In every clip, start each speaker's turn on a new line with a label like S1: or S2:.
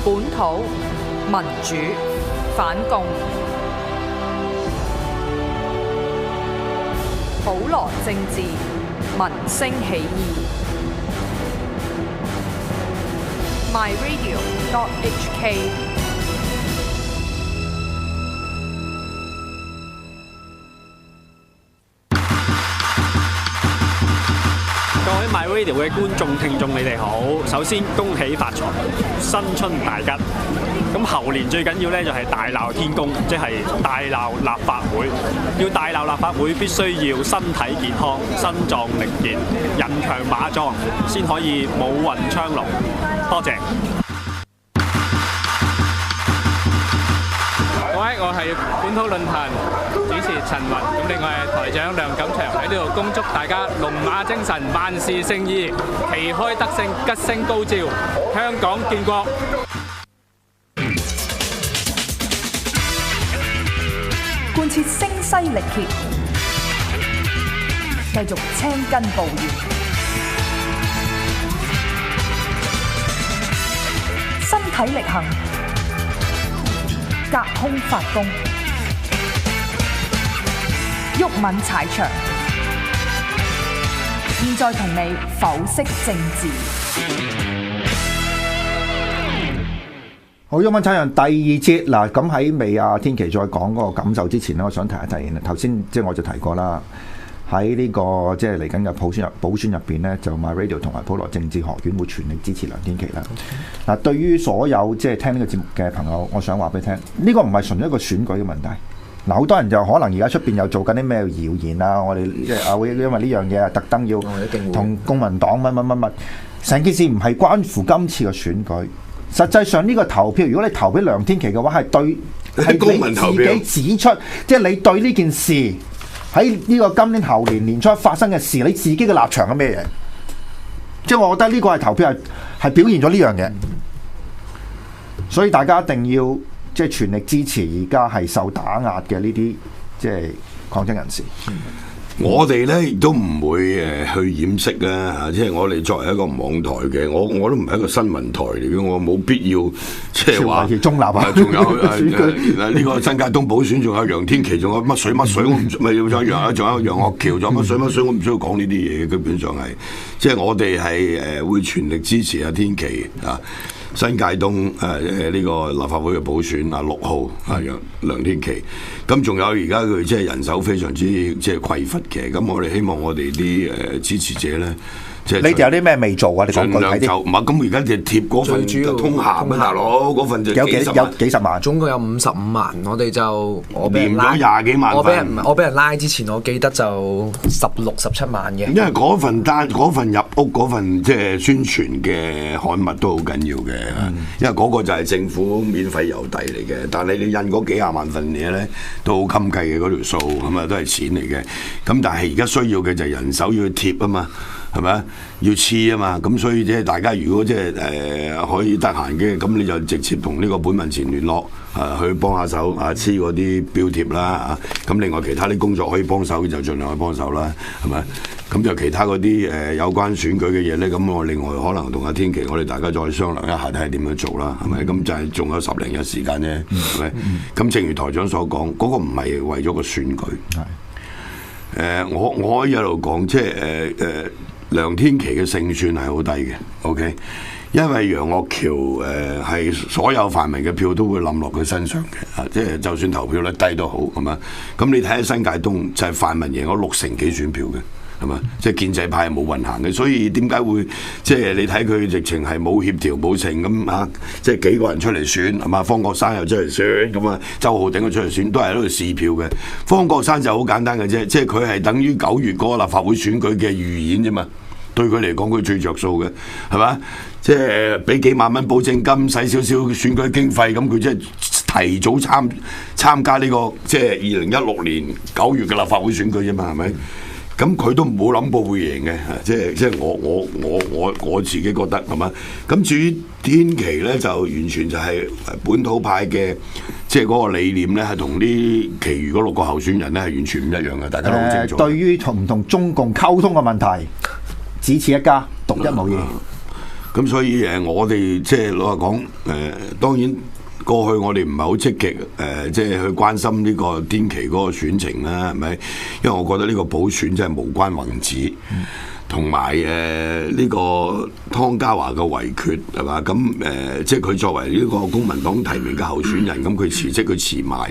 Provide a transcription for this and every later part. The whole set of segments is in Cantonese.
S1: 本土民主反共，普羅政治民聲起義。myradio.hk。
S2: 各位 MyRadio 嘅觀眾聽眾，你哋好！首先恭喜發財，新春大吉！咁猴年最緊要咧就係大鬧天宮，即係大鬧立法會。要大鬧立法會，必須要身體健康、身壯力健、人強馬壯，先可以武運昌隆。多謝。
S3: 各位，我係本土論壇主持陳雲，咁另外係台長梁錦祥喺呢度恭祝大家龍馬精神，萬事勝意，旗開得勝，吉星高照，香港建國。
S1: 貫徹聲嘶力竭，繼續青筋暴現，身體力行，隔空發功，毓民踩場。現在同你剖析政治。
S4: 好，毓民踩場第二節嗱，咁喺未天琪再講嗰個感受之前咧，我想提一提。頭先即係我就提過啦，喺呢個即係嚟緊嘅補選入邊咧，就 MyRadio 同埋普羅政治學院會全力支持梁天琦啦。嗱，對於所有即係聽呢個節目嘅朋友，我想話俾你聽，呢個唔係純粹一個選舉嘅問題。嗱，好多人就可能而家出邊又做緊啲咩謠言啊，我哋即係會因為呢樣嘢特登要同公民黨乜，成件事唔係關乎今次嘅選舉。實際上呢個投票，如果你投俾梁天琦嘅話，係對係你自己指出，即係你對呢件事喺呢個今年猴年年初發生嘅事，你自己嘅立場係咩嘢？即係我覺得呢個係投票係表現咗呢樣嘢，所以大家一定要即係全力支持而家係受打壓嘅呢啲即係抗爭人士。
S5: 我哋咧亦都唔會去掩飾啦嚇，即係我哋作為一個網台嘅，我都唔係一個新聞台嚟嘅，我冇必要即係話
S4: 中立啊。
S5: 仲有呢個新界東補選，仲有楊天琪，仲有乜水，我唔咪要仲有楊岳橋，仲有乜水，我唔需要講呢啲嘢，基本上係即係我哋係會全力支持阿天琪啊。新界東呢個立法會嘅補選6號梁天琦，咁仲有而家佢即係人手非常之即係匱乏嘅，咁我哋希望我哋啲支持者咧。
S4: 你哋有啲咩未做啊？你講具體啲。
S5: 唔係咁，而家就貼嗰份通函啊，大佬嗰份就
S4: 有幾十萬，
S6: 總共有55萬。我哋就
S5: 連咗廿幾萬份。
S6: 我俾人拉之前，我記得就16、17萬嘅。
S5: 因為嗰份入屋嗰份即係宣傳嘅刊物都好緊要嘅，因為嗰個就係政府免費郵遞嚟嘅。但係你印嗰幾廿萬份嘢咧，都好襟計嘅嗰條數，咁啊都係錢嚟嘅。咁但係而家需要嘅就係人手要去貼啊嘛。係咪要黐啊嘛？咁所以即係大家如果即係可以得閒嘅，咁你就直接同呢個本民前聯絡去幫下手黐嗰啲標貼啦嚇。咁另外其他啲工作可以幫手就盡量去幫手啦，係咪？咁就其他嗰啲有關選舉嘅嘢咧，咁我另外可能同阿天琪我哋大家再商量一下睇下點樣做啦，係咪？咁就係仲有10零日時間啫，係咪？咁正如台長所講，嗰個唔係為咗個選舉。我可以一路講即係梁天琦嘅勝算係好低嘅 ，OK， 因為楊岳橋係所有泛民嘅票都會冧落佢身上嘅，即係就算投票率低都好，係嘛？咁你睇下新界東就係泛民贏咗60幾選票嘅，係嘛？即係建制派係冇運行嘅，所以點解會即係你睇佢直情係冇協調冇成咁嚇，即係幾個人出嚟選係嘛？方國珊又出嚟選咁啊，周浩鼎又出嚟選，都係喺度試票嘅。方國珊就好簡單嘅啫，即係佢係等於9月嗰個立法會選舉嘅預演啫嘛。對佢嚟講，佢最着數嘅係嘛？即係俾幾萬蚊保證金，使少少選舉經費，咁佢即係提早參加呢個即係2016年9月嘅立法會選舉啫嘛，係咪？咁佢都冇諗過會贏嘅，即係我自己覺得係嘛？咁至於天琦咧，就完全就係本土派嘅，即係嗰個理念咧，係同啲其餘嗰6個候選人咧係完全唔一樣嘅，大家都好清楚。
S4: 對於同中共溝通嘅問題，只此一家，獨一無二。
S5: 咁所以我哋即係老實講當然過去我哋唔係好積極即係去關心呢個天琦嗰個選情啦，係咪？因為我覺得呢個補選真係無關宏旨。同埋呢個湯家驊嘅遺決係嘛？咁即係佢作為呢個公民黨提名嘅候選人，咁佢辭職，佢辭埋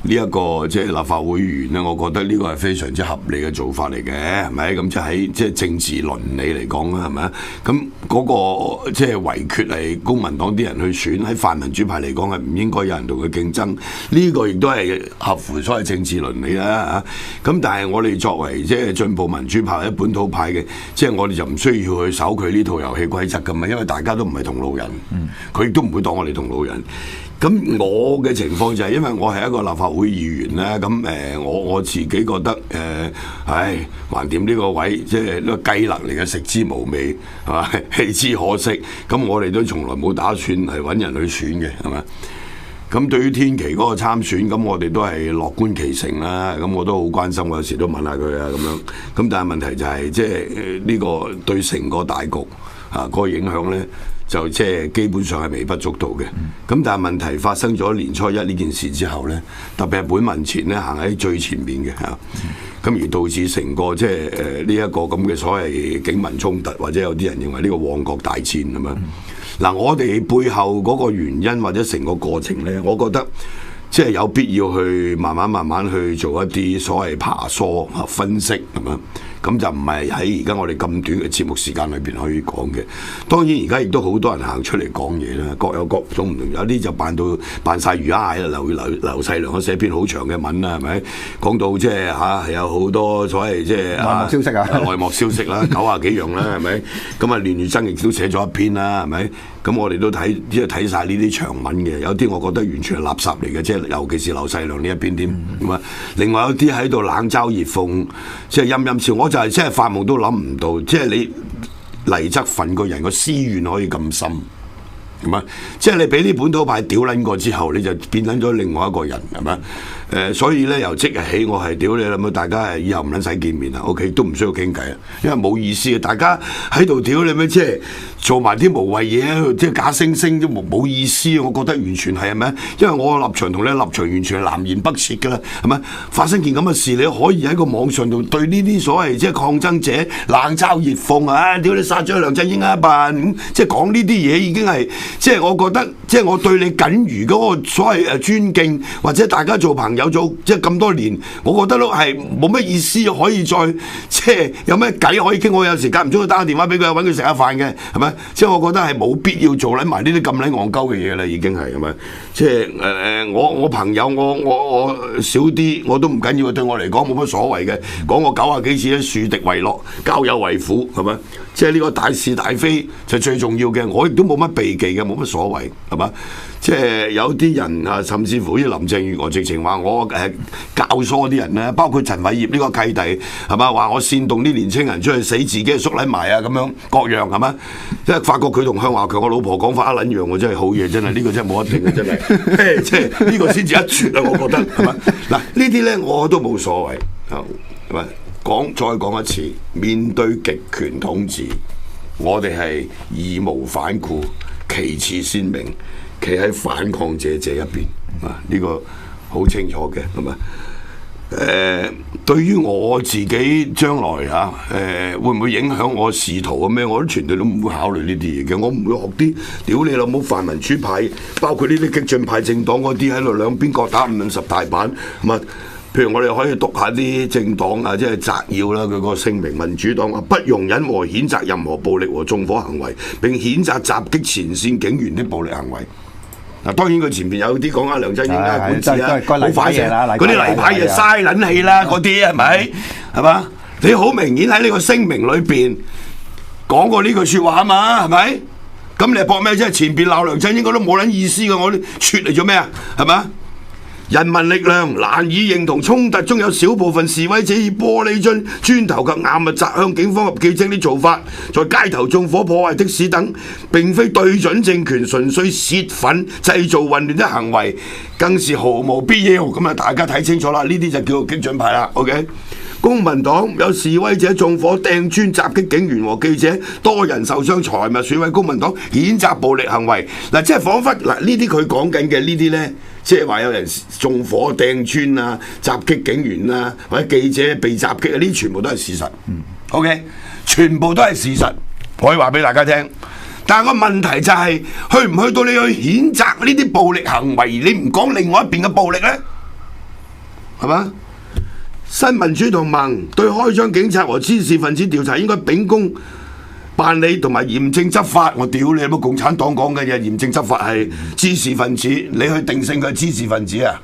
S5: 呢一個即係立法會議員咧，我覺得呢個係非常之合理嘅做法嚟嘅，係咪？咁即係喺即係政治倫理嚟講啦，係咪？咁嗰個即係遺決係公民黨啲人去選，喺泛民主派嚟講係唔應該有人同佢競爭，呢個亦都係合乎所謂政治倫理啦嚇。咁但係我哋作為即係進步民主派或者本土派嘅，即係我哋就唔需要去守佢呢套遊戲規則㗎嘛，因為大家都唔係同路人，佢亦都唔會當我哋同路人。咁我嘅情況就係因為我係一個立法會議員啦，咁我自己覺得橫掂呢個位即係呢個雞肋嚟嘅，食之無味係嘛，棄之可惜。咁我哋都從來冇打算係揾人去選嘅，係咪？咁對於天琦嗰個參選，咁我哋都係樂觀其成啦。咁我都好關心，我有時都問下佢啊咁樣。咁但係問題就係即係呢個對成個大局嗰個影響咧，就即係基本上係微不足道嘅。咁但係問題發生咗年初一呢件事之後咧，特別係本民前咧行喺最前面嘅嚇。咁而導致成個即係呢一個咁嘅所謂警民衝突，或者有啲人認為呢個旺角大戰咁樣。嗱，我哋背後嗰個原因或者成個過程咧，我覺得即係有必要去慢慢去做一啲所謂爬梳分析咁樣。咁就唔係喺而家我哋咁短嘅節目時間裏邊可以講嘅。當然而家亦都好多人行出嚟講嘢啦，各有各種唔同。有啲就扮晒魚蝦蟹啦，劉細良寫篇好長嘅文啦，係咪？講到即係係有好多所謂即係內幕消息啊，內幕消息啦，90幾樣啦，係咪？咁啊，連月增亦都寫咗一篇啦，係咪？咁我哋都睇晒呢啲長文嘅，有啲我覺得完全係垃圾嚟嘅，即係尤其是劉細良呢一篇添。咁啊，另外有啲喺度冷嘲熱諷，即係陰陰笑。我就係即係發夢都諗唔到，即係你黎則奮個人個私怨可以咁深，係咪？即係你俾啲本土派屌撚過之後，你就變撚咗另外一個人，係咪？所以咧由即日起，我係屌你啦，咁大家係以後唔撚使見面啦 ，OK 都唔需要傾偈啊，因為冇意思嘅，大家喺度屌你咩？即係做埋啲無謂嘢，即係假惺惺都冇意思，我覺得完全係咪？因為我嘅立場同你立場完全係南轅北轍㗎啦，係咪？發生件咁嘅事，你可以喺個網上度對呢啲所謂即係抗爭者冷嘲熱諷啊！屌你殺咗梁振英啊笨，即係講呢啲嘢已經係即係我覺得即係我對你僅餘嗰個所謂尊敬，或者大家做朋友做即係咁多年，我覺得都係冇乜意思可以再即係有咩偈可以傾。我有時間唔中去打個電話俾佢，揾佢食下飯嘅，係咪？即係我覺得係冇必要做撚埋呢啲咁撚戇鳩嘅嘢啦，已經係咪？即係我朋友我少啲我都唔緊要，對我嚟講冇乜所謂嘅。講我90幾次咧，樹敵為樂，交友為苦，係咪？即係呢個大是大非就最重要嘅。我亦都冇乜避忌嘅，冇乜所謂，係嘛？即係有啲人啊，甚至乎好似林鄭月娥直情話我教唆啲人咧，包括陳偉業呢個契弟係嘛，話我煽動啲年青人出去死，自己縮撚埋啊咁樣各樣係嘛？即係發覺佢同向華強我老婆講法一撚樣喎，真係好嘢，真係呢個真係冇一定嘅，真係即係呢個先至一絕啊！我覺得係嘛？嗱呢啲咧我都冇所謂啊，係咪？再講一次，面對極權統治，我哋係義無反顧，旗幟鮮明，企喺反抗者這一邊啊！呢個好清楚嘅，係咪？對於我自己將來會唔會影響我仕途啊？咩？我都全隊都唔會考慮呢啲嘢嘅，我唔會學啲屌你老母泛民主派，包括呢啲激進派政黨嗰啲喺度兩邊各打50大板，咁啊！譬如我哋可以讀下啲政黨啊，即係摘要啦，佢個聲明，民主黨話不容忍和譴責任何暴力和縱火行為，並譴責襲擊前線警員的暴力行為。嗱，當然佢前面有啲講阿梁振英啊管治啊，好反嘢，嗰啲例牌嘢嘥撚氣啦，嗰啲係咪？係嘛？你好明顯喺呢個聲明裏邊講過呢句説話啊嘛，係咪？咁你係搏咩啫？前邊鬧梁振英嗰都冇撚意思嘅，我哋撮嚟做咩啊？係嘛？人民力量難以認同衝突中有少部分示威者以玻璃樽、磚頭及硬物擲向警方及記者啲做法，在街頭縱火破壞的士等，並非對準政權，純粹泄憤製造混亂的行為，更是毫無必要。咁啊，大家睇清楚啦，呢啲就叫做激進派啦。OK，公民黨有示威者縱火掟磚襲擊警員和記者，多人受傷，財物損毀。公民黨譴責暴力行為。嗱，即係彷彿嗱呢啲佢講緊嘅呢啲呢，即係話有人縱火掟磚啊、襲擊警員啊，或者記者被襲擊啊，呢啲全部都係事實。OK， 全部都係事實，可以話俾大家聽。但係個問題就係、去唔去到你去譴責呢啲暴力行為，你唔講另外一邊嘅暴力呢？係嘛？新民主同盟對開槍警察和滋事分子調查應該秉公辦理同埋嚴正執法。我屌你乜共產黨講嘅嘢，嚴正執法係滋事分子，你去定性佢係滋事分子啊？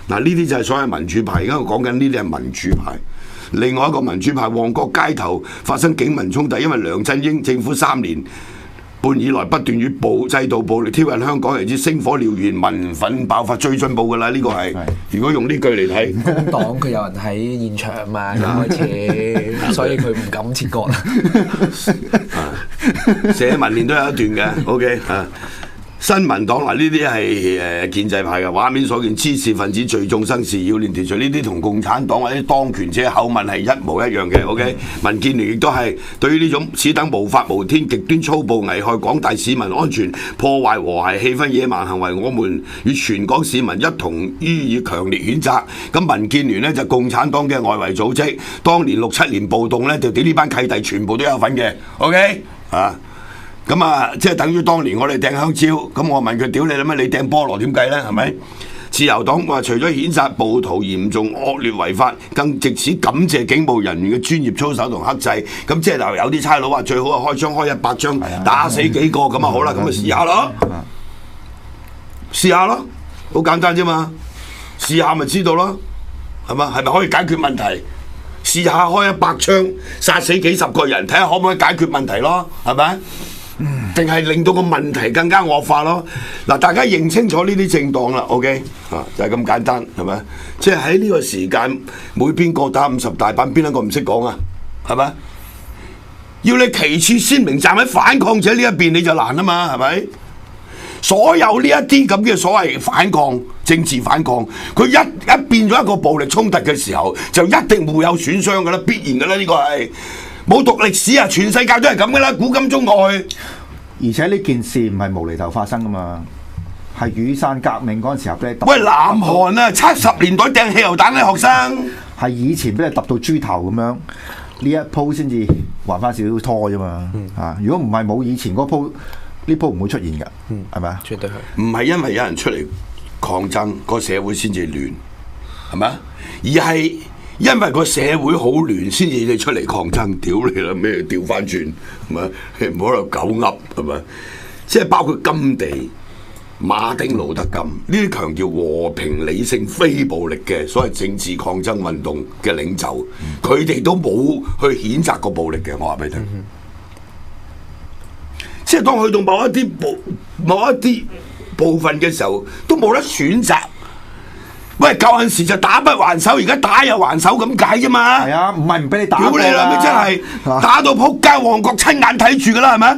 S5: 嗱，呢啲就係所謂民主派，而家我講緊呢啲係民主派。另外一個民主派，旺角街頭發生警民衝突，因為梁振英政府3年半以來不斷與制度暴力挑釁香港，甚至星火燎原，民憤爆發，最進步㗎啦！呢個係如果用呢句嚟睇，
S6: 工黨佢有人喺現場嘛，一開始，所以佢唔敢切割。
S5: 社民連都有一段嘅，OK 啊。新民黨嗱，呢啲係建制派嘅畫面所見，滋事分子聚眾生事擾亂秩序，呢啲同共產黨或者當權者口吻係一模一樣嘅。OK， 民建聯亦都係對於呢種此等無法無天、極端粗暴、危害廣大市民安全、破壞和諧氣氛野蠻行為，我們與全港市民一同予以強烈譴責。咁民建聯呢，就共產黨嘅外圍組織，當年6·7年暴動呢，就啲呢班契弟全部都有份嘅。OK 啊。咁啊，即係等於當年我哋掟香蕉，咁我問佢：屌你啦咩？你掟菠蘿點計呢？係咪？自由黨話除咗譴責暴徒嚴重惡劣違法，更藉此感謝警務人員嘅專業操守同克制。咁即係有啲差佬話最好係開槍開100槍，打死幾個咁啊好啦，咁咪試下咯，試下咯，好簡單啫嘛，試下咪知道咯，係嘛？係咪可以解決問題？試下開100槍，殺死幾十個人，睇下可唔可以解決問題咯，係咪？定係令到個問題更加惡化咯。嗱，大家認清楚呢啲政黨啦 ，OK 啊，就係咁簡單，係咪？即係喺呢個時間，每邊各打50大板，邊一個唔識講啊？係咪？要你旗幟鮮明站喺反抗者呢一邊，你就難啊嘛，係咪？所有呢一啲咁嘅所謂反抗、政治反抗，佢一變咗一個暴力衝突嘅時候，就一定會有損傷㗎啦，必然㗎啦，呢個係。冇讀歷史啊！全世界都係咁噶啦，古今中外。
S4: 而且呢件事唔係無厘頭發生噶嘛，係雨傘革命嗰陣時候咧。
S5: 喂，南韓啊，70年代掟汽油彈嘅學生，係
S4: 以前俾你揼到豬頭咁樣，呢一鋪先至還翻少少拖啫嘛。如果唔係冇以前嗰鋪，呢鋪唔會出現㗎，係咪啊？
S6: 絕對係。
S5: 唔係因為有人出嚟抗爭，個社會先至亂，係咪啊？而係因為個社會好亂，先至你出嚟抗爭，屌你啦咩？調翻轉係咪？唔好喺度狗噏係咪？即係包括甘地、馬丁路德金呢啲強調和平、理性、非暴力嘅所謂政治抗爭運動嘅領袖，佢哋都冇去譴責過暴力嘅。我話俾你聽，即係當去到某一啲部分嘅時候，都冇得選擇。喂，舊陣時就打不還手，而家打又還手咁解啫嘛。係
S4: 啊，唔係唔俾你打。
S5: 屌你啦！咪真係打到仆街，旺角親眼睇住噶啦，係咪？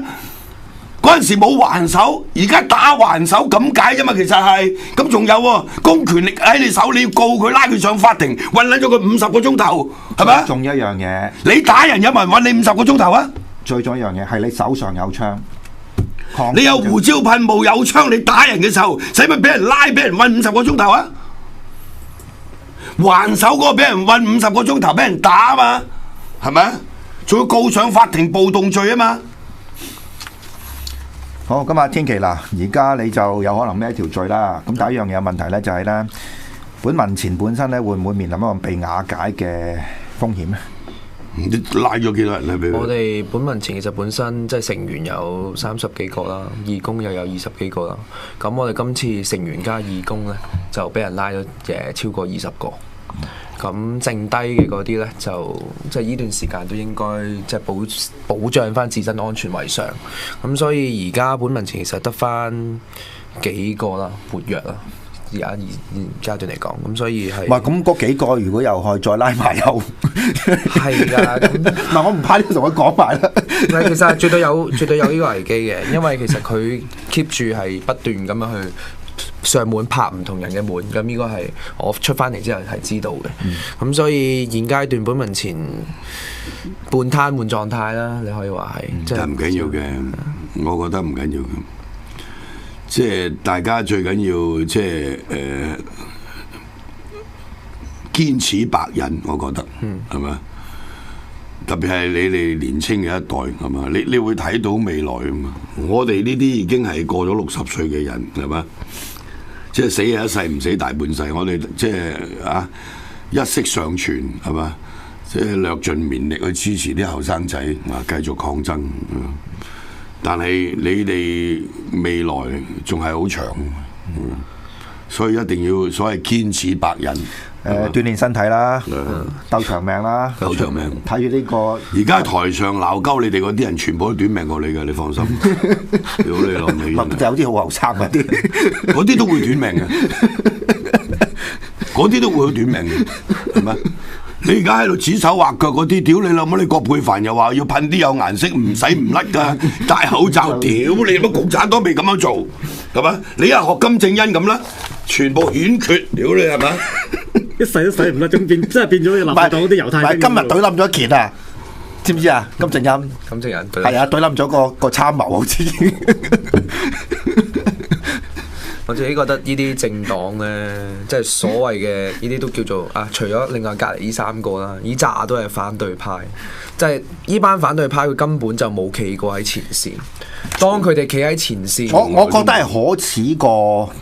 S5: 嗰陣時冇還手，而家打還手咁解啫嘛。其實係咁，仲有喎，公權力喺你手，你要告佢，拉佢上法庭，韞撚咗佢50個鐘頭，係咪？
S4: 仲有一樣嘢，
S5: 你打人有冇人韞你50個鐘頭啊？
S4: 最重要一樣嘢係你手上有槍，
S5: 你有胡椒噴霧有槍，你打人嘅時候，使乜俾人拉，俾人韞50個鐘頭啊？還手嗰個俾人韞50個鐘頭，俾人打啊嘛，係咪？仲要告上法庭暴動罪啊嘛。
S4: 好，咁啊，天琪嗱，而家你就有可能孭條罪啦。咁第一樣嘢問題咧，就係咧，本民前本身咧會唔會面臨一個被瓦解嘅風險咧？
S5: 你拉咗幾多人咧？
S6: 我哋本民前其實本身即係成員有30幾個啦，義工又有20幾個啦。咁我哋今次成員加義工咧，就俾人拉咗超過20個。咁剩低嘅嗰啲咧，就即係呢段時間都應該即係保障翻自身安全為上。咁所以而家本民前其實得翻幾個啦，活躍啦。而家階段嚟講，咁所以係。唔係咁嗰幾個，如果又再拉埋又係㗎。
S4: 嗱，我唔怕呢個同佢講埋啦。
S6: 唔係，其實絕對有呢個危機嘅，因為其實佢 keep 住係不斷咁樣去上門拍唔同人嘅門，咁呢個係我出翻嚟之後係知道嘅。咁所以現階段本民前半癱瘓狀態啦，你可以話係。
S5: 但唔緊要嘅，我覺得唔緊要嘅。即係大家最緊要即係堅持白忍，我覺得係咪？特別係你哋年青嘅一代係嘛？你會睇到未來啊嘛！我哋呢啲已經係過咗60歲嘅人係嘛？即係死係一世，唔死大半世。我哋即係一息尚存係嘛？即係略盡綿力去支持啲後生仔繼續抗爭。但係你哋未來仲係好長，所以一定要所謂堅持白忍。
S4: 鍛鍊身體啦，鬥長命啦，
S5: 鬥長命。
S4: 睇住呢個，
S5: 而家台上鬧鳩你哋嗰啲人，全部都短命過你嘅，你放心。屌你老味！
S4: 有啲好後生嗰啲，
S5: 嗰啲都會短命嘅，嗰啲都會好短命嘅，係咪？你而家喺度指手畫腳嗰啲，屌你老母！你葛珮帆又話要噴啲有顏色，唔使唔甩㗎，戴口罩，屌你乜共產黨未咁樣做，係嘛？你又學金正恩咁啦，全部顯缺，屌你係嘛？
S7: 一世都洗唔甩，咁變真係變咗立法黨啲猶太兵。
S4: 今日懟冧咗一件啊！知唔知啊？金正恩，係啊，懟冧咗個參謀好似。
S6: 我自己覺得呢啲政黨咧，即係所謂嘅呢啲都叫做除咗另外隔離呢3個啦，呢紮都係反對派。即係呢班反對派，佢根本就冇企過喺前線。當佢哋企喺前線，
S4: 我覺得係可恥過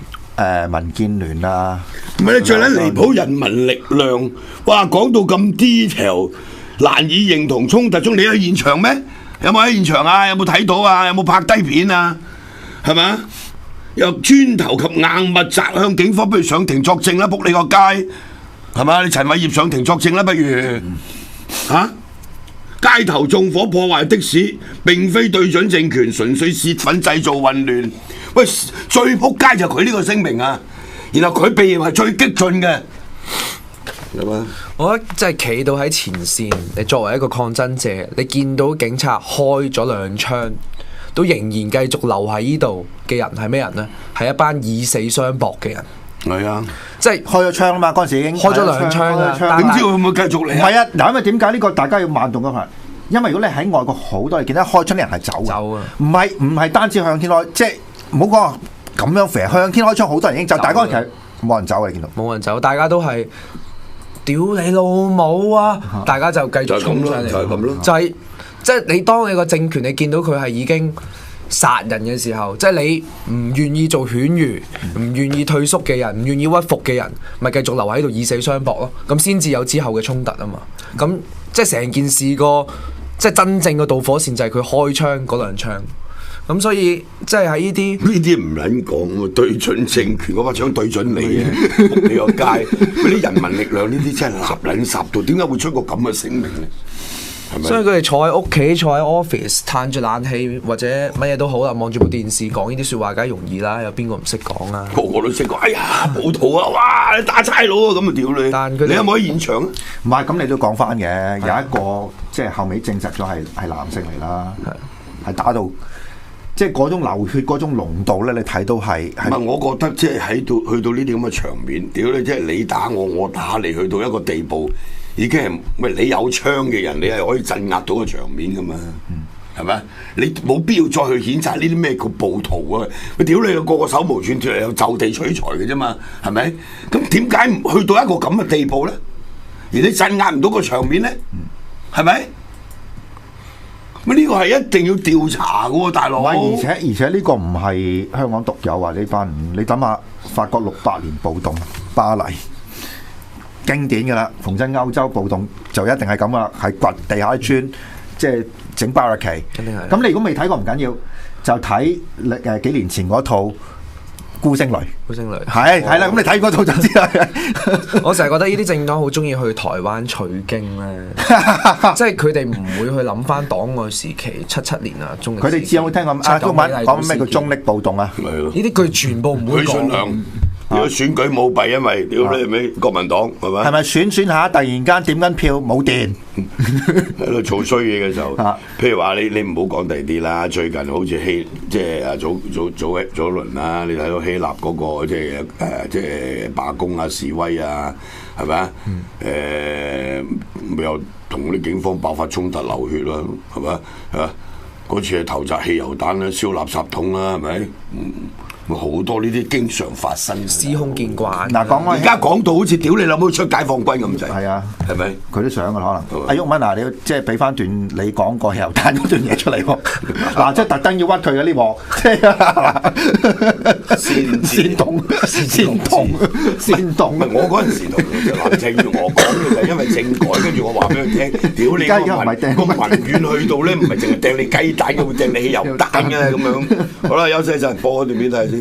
S4: 民建聯啊！
S5: 唔係你最撚離譜人民力量，哇講到咁 detail，難以認同衝突中，你喺現場咩？有冇喺現場啊？有冇睇到啊？有冇拍低片啊？係咪？又磚頭及硬物砸向警方，不如上庭作證啦！仆你個街，係嘛？你陳偉業上庭作證啦，不如街頭縱火破壞的士，並非對準政權，純粹泄憤製造混亂。喂，最仆街就佢呢個聲明啊！然後佢被認為最激進嘅，係嘛？
S6: 我覺得即係企到喺前線，你作為一個抗爭者，你見到警察開咗2槍，都仍然繼續留喺呢度嘅人係咩人呢？係一班以死相搏嘅人。
S5: 係啊，
S6: 即係
S4: 開咗槍啊嘛！嗰陣時已經
S6: 開咗2槍啦。
S5: 點知會唔會繼續嚟？
S4: 唔係啊！嗱，因為點解呢個大家要慢動嘅話？因為如果你喺外國好多，你見到開槍啲人係走啊，唔係單止向天開，即係唔好講咁樣肥向天開槍，好多人已經走，但係嗰陣其實冇人走啊！你見到
S6: 冇人走，大家都係屌你老母啊！大家就繼續衝上嚟，
S5: 就係咁咯，
S6: 就係即係你當你個政權，你見到佢係已經殺人嘅時候，即係你唔願意做犬儒，唔願意退縮嘅人，唔願意屈服嘅人，咪繼續留喺度以死相搏咯。咁先至有之後嘅衝突啊嘛。咁即係成件事個即係真正嘅導火線就係佢開槍嗰2槍。咁所以即係喺呢啲
S5: 唔撚講喎，對準政權嗰把槍對準你嘅，仆你個街嗰啲人民力量呢啲真係立撚霎到，點解會出個咁嘅聲明咧？
S6: 所以佢哋坐喺屋企，坐喺 office， 嘆住冷氣或者乜嘢都好啦，望住部電視講呢啲説話，梗係容易啦。有邊個唔識講啊？
S5: 個個都識講。哎呀，暴徒啊！哇，你打差佬啊！咁啊屌你！
S6: 但
S5: 你有冇喺現場啊？
S4: 唔係，咁你都講翻嘅，有一個即係後尾證實咗係男性嚟啦，係打到即係嗰種流血嗰種濃度咧，你睇到係。唔係，
S5: 我覺得即係喺度去到呢啲咁嘅場面，屌你！即係你打我，我打你，去到一個地步。已經係喂，你有槍嘅人，你係可以鎮壓到個場面噶嘛？係咪？你冇必要再去譴責呢啲咩叫暴徒啊！佢屌你個個手無寸鐵，又就地取材嘅啫嘛？係咪？咁點解唔去到一個咁嘅地步咧？而你鎮壓唔到個場面咧？係咪？咁呢個係一定要調查嘅喎，大佬。
S4: 而且呢個唔係香港獨有啊！呢班你諗下，法國68年暴動，巴黎。經典嘅啦，逢親歐洲暴動就一定係咁啊，係掘地下磚，即係整巴勒奇。咁你如果未睇過唔緊要，就睇幾年前嗰套《孤星淚》。孤星淚係啦，咁你睇嗰套就知啦。
S6: 我成日覺得呢啲政黨好中意去台灣取經咧，即係佢哋唔會去諗翻黨外時期77年啊，中歷。佢
S4: 哋只有聽過中文講咩叫中歷暴動啊？
S6: 呢啲佢全部唔會講。
S5: 如果選舉舞弊，因為屌你咪國民黨係咪？
S4: 係咪選下突然間點緊票冇電，
S5: 喺度嘈衰嘢嘅時候，譬如話你唔好講第啲啦。最近好似即係啊早一輪啦，你睇到希臘嗰個即係罷工啊示威啊，係咪啊？又同啲警方爆發衝突流血啦，係咪啊？嗰次係投擲汽油彈啦，燒垃圾桶啦，係咪？好多呢啲經常發生，
S6: 司空見慣。
S4: 嗱，講
S5: 而家講到好似屌你老母出解放軍咁滯，
S4: 係啊，
S5: 係咪？
S4: 佢都想嘅可能。阿毓民嗱，你即係俾翻段你講過汽油彈嗰段嘢出嚟喎。嗱，即係特登要屈佢嘅呢鑊，即係煽動。
S5: 我嗰陣時同林鄭月娥講嘅就係因為政改，跟住我話俾佢聽，屌你個民怨去到咧，唔係淨係掟你雞蛋嘅，會掟你汽油彈嘅咁樣。好啦，休息一陣，播嗰段片睇下先。